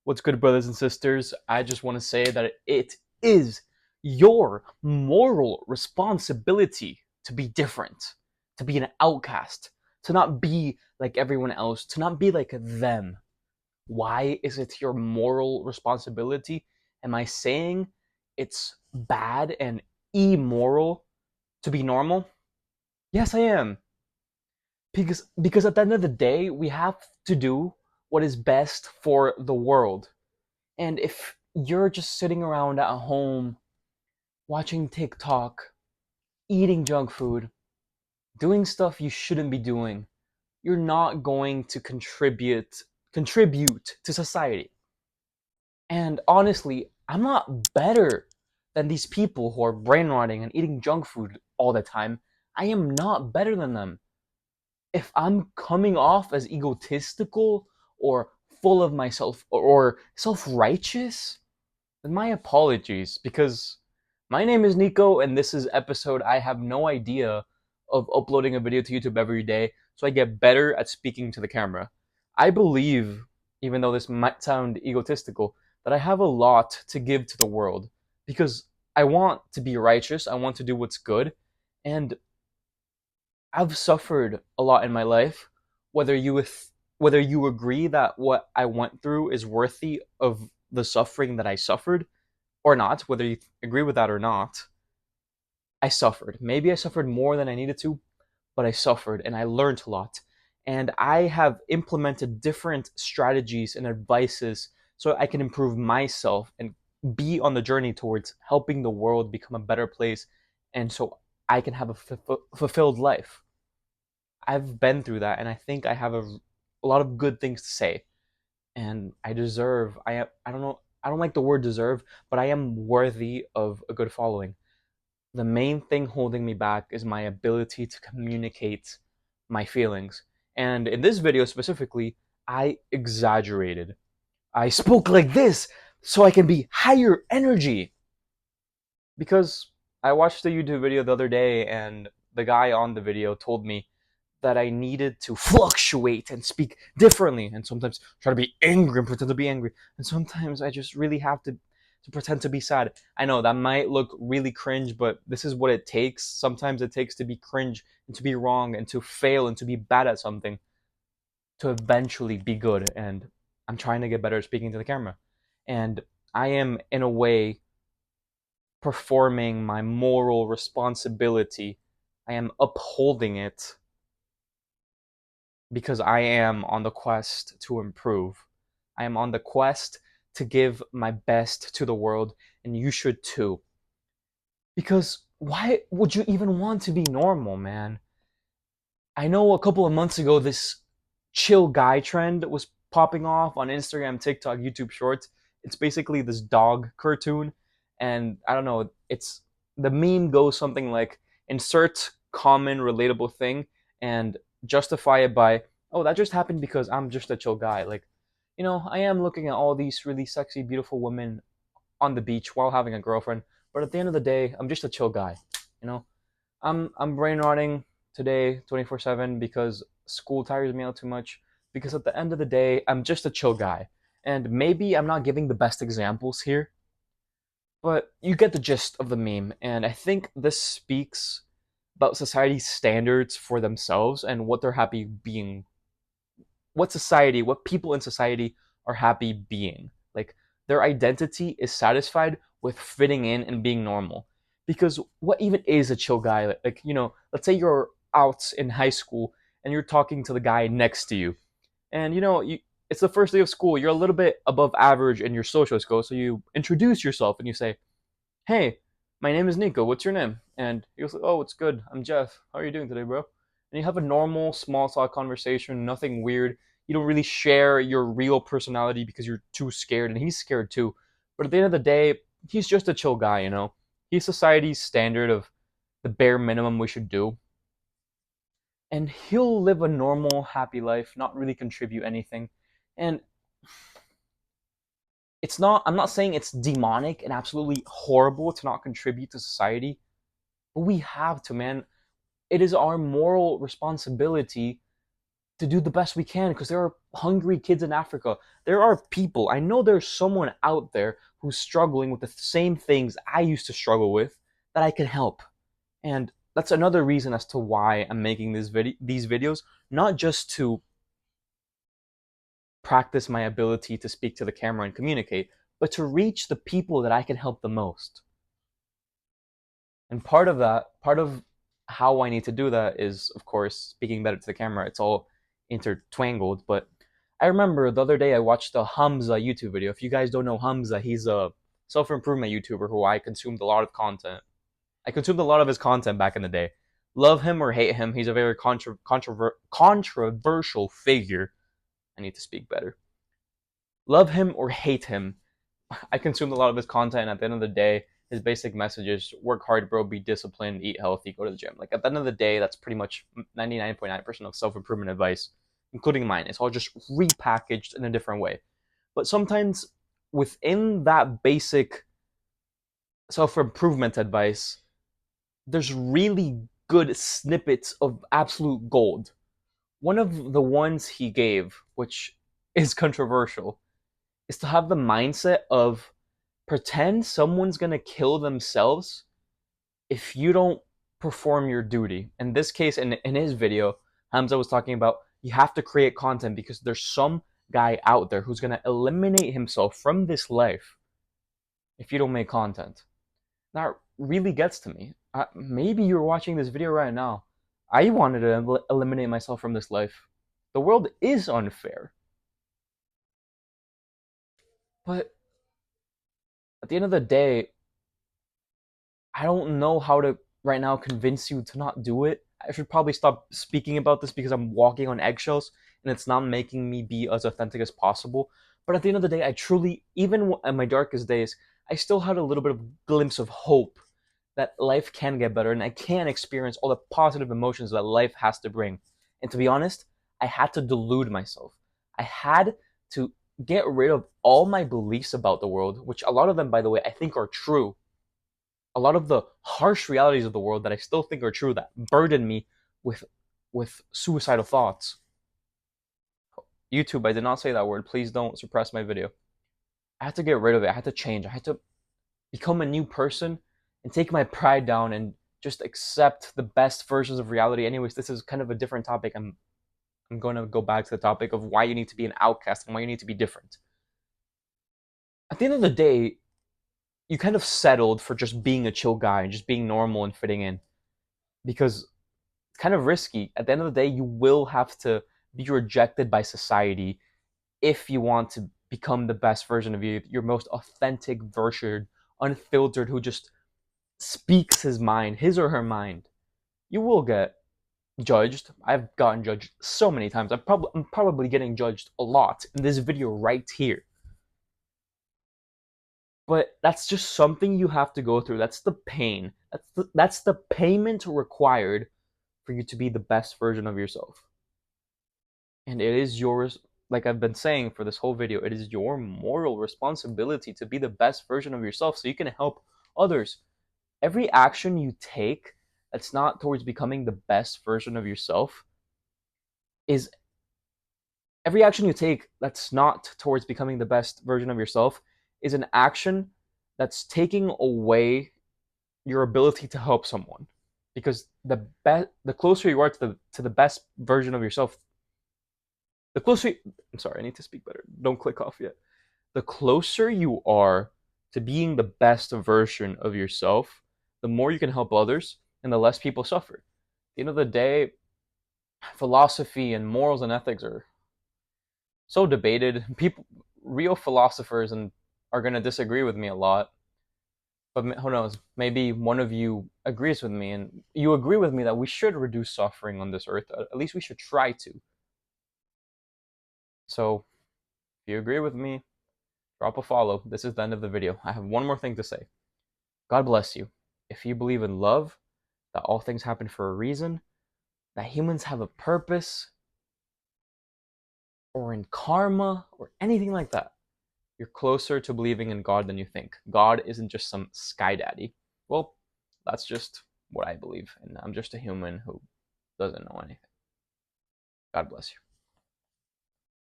What's good, brothers and sisters? I just want to say that it is your moral responsibility to be different, to be an outcast, to not be like everyone else, to not be like them. Why is it your moral responsibility? Am I saying it's bad and immoral to be normal? Yes, I am. Because at the end of the day, we have to do what is best for the world. And if you're just sitting around at home watching TikTok, eating junk food, doing stuff you shouldn't be doing, you're not going to contribute to society. And honestly, I'm not better than these people who are brain rotting and eating junk food all the time. I am not better than them. If I'm coming off as egotistical or full of myself or self-righteous, then my apologies, because my name is Nico, and this is episode I have no idea of uploading a video to YouTube every day, so I get better at speaking to the camera. I believe, even though this might sound egotistical, that I have a lot to give to the world because I want to be righteous, I want to do what's good, and I've suffered a lot in my life. Whether you agree that what I went through is worthy of the suffering that I suffered, or not, whether you agree with that or not, I suffered. Maybe I suffered more than I needed to, but I suffered and I learned a lot. And I have implemented different strategies and advices so I can improve myself and be on the journey towards helping the world become a better place, and so I can have a fulfilled life. I've been through that, and I think I have a lot of good things to say, and I don't know, I don't like the word deserve, but I am worthy of a good following. The main thing holding me back is my ability to communicate my feelings. And in this video specifically, I exaggerated. I spoke like this so I can be higher energy. Because I watched a YouTube video the other day, and the guy on the video told me that I needed to fluctuate and speak differently, and sometimes try to be angry and pretend to be angry, and sometimes I just really have to pretend to be sad. I know that might look really cringe, but this is what it takes. Sometimes it takes to be cringe and to be wrong and to fail and to be bad at something to eventually be good. And I'm trying to get better at speaking to the camera. And I am, in a way, performing my moral responsibility. I am upholding it because I am on the quest to improve. I am on the quest to give my best to the world, and you should too. Because why would you even want to be normal, man? I know a couple of months ago this chill guy trend was popping off on Instagram, TikTok, YouTube Shorts. It's basically this dog cartoon, and I don't know, it's the meme goes something like insert common relatable thing and justify it by, oh, that just happened because I'm just a chill guy. Like, I am looking at all these really sexy, beautiful women on the beach while having a girlfriend, but at the end of the day, I'm just a chill guy. You know, I'm brain rotting today 24/7 because school tires me out too much. Because at the end of the day, I'm just a chill guy, and maybe I'm not giving the best examples here, but you get the gist of the meme. And I think this speaks about society's standards for themselves and what they're happy being, what people in society are happy being. Like, their identity is satisfied with fitting in and being normal. Because what even is a chill guy? Like, let's say you're out in high school and you're talking to the guy next to you, and it's the first day of school. You're a little bit above average in your social skills, so you introduce yourself and you say, "Hey, my name is Nico. What's your name?" And he goes, "Oh, it's good. I'm Jeff. How are you doing today, bro?" And you have a normal small talk conversation, nothing weird. You don't really share your real personality because you're too scared, and he's scared too. But at the end of the day, he's just a chill guy. He's society's standard of the bare minimum we should do. And he'll live a normal, happy life, not really contribute anything. And I'm not saying it's demonic and absolutely horrible to not contribute to society, but we have to, man. It is our moral responsibility to do the best we can because there are hungry kids in Africa. There are people. I know there's someone out there who's struggling with the same things I used to struggle with that I can help. And that's another reason as to why I'm making these videos, not just to practice my ability to speak to the camera and communicate, but to reach the people that I can help the most. And part of how I need to do that is, of course, speaking better to the camera. It's all intertwangled. But I remember the other day I watched a Hamza YouTube video. If you guys don't know Hamza, he's a self improvement YouTuber who I consumed a lot of content. I consumed a lot of his content back in the day. Love him or hate him, he's a very controversial figure. I need to speak better. Love him or hate him, I consumed a lot of his content, and at the end of the day, his basic message is work hard, bro, be disciplined, eat healthy, go to the gym. Like, at the end of the day, that's pretty much 99.9% of self improvement advice, including mine. It's all just repackaged in a different way. But sometimes within that basic self improvement advice, there's really good snippets of absolute gold. One of the ones he gave, which is controversial, is to have the mindset of pretend someone's gonna kill themselves if you don't perform your duty. In this case, in his video, Hamza was talking about you have to create content because there's some guy out there who's gonna eliminate himself from this life if you don't make content. That really gets to me. Maybe you're watching this video right now. I wanted to eliminate myself from this life. The world is unfair. But at the end of the day, I don't know how to right now convince you to not do it. I should probably stop speaking about this because I'm walking on eggshells and it's not making me be as authentic as possible. But at the end of the day, I truly, even in my darkest days, I still had a little bit of glimpse of hope that life can get better and I can experience all the positive emotions that life has to bring. And to be honest, I had to delude myself. I had to get rid of all my beliefs about the world, which a lot of them, by the way, I think are true. A lot of the harsh realities of the world that I still think are true that burden me with suicidal thoughts. YouTube, I did not say that word. Please don't suppress my video. I had to get rid of it. I had to change. I had to become a new person and take my pride down and just accept the best versions of reality. Anyways, this is kind of a different topic. I'm going to go back to the topic of why you need to be an outcast and why you need to be different. At the end of the day, you kind of settled for just being a chill guy and just being normal and fitting in because it's kind of risky. At the end of the day, you will have to be rejected by society if you want to become the best version of you, your most authentic version, unfiltered, who just speaks his mind, his or her mind. You will get judged. I've gotten judged so many times. I'm probably getting judged a lot in this video right here. But that's just something you have to go through. That's the pain. That's the payment required for you to be the best version of yourself. And it is yours, like I've been saying for this whole video, it is your moral responsibility to be the best version of yourself so you can help others. Every action you take that's not towards becoming the best version of yourself is every action you take that's not towards becoming the best version of yourself is an action that's taking away your ability to help someone because the closer you are to the best version of yourself, the closer you, I'm sorry, I need to speak better. Don't click off yet. The closer you are to being the best version of yourself, the more you can help others and the less people suffer. At the end of the day, philosophy and morals and ethics are so debated. People, real philosophers, and are going to disagree with me a lot. But who knows? Maybe one of you agrees with me, and you agree with me that we should reduce suffering on this earth. At least we should try to. So, if you agree with me, drop a follow. This is the end of the video. I have one more thing to say. God bless you. If you believe in love, that all things happen for a reason, that humans have a purpose, or in karma, or anything like that, you're closer to believing in God than you think. God isn't just some sky daddy. Well, that's just what I believe, and I'm just a human who doesn't know anything. God bless you.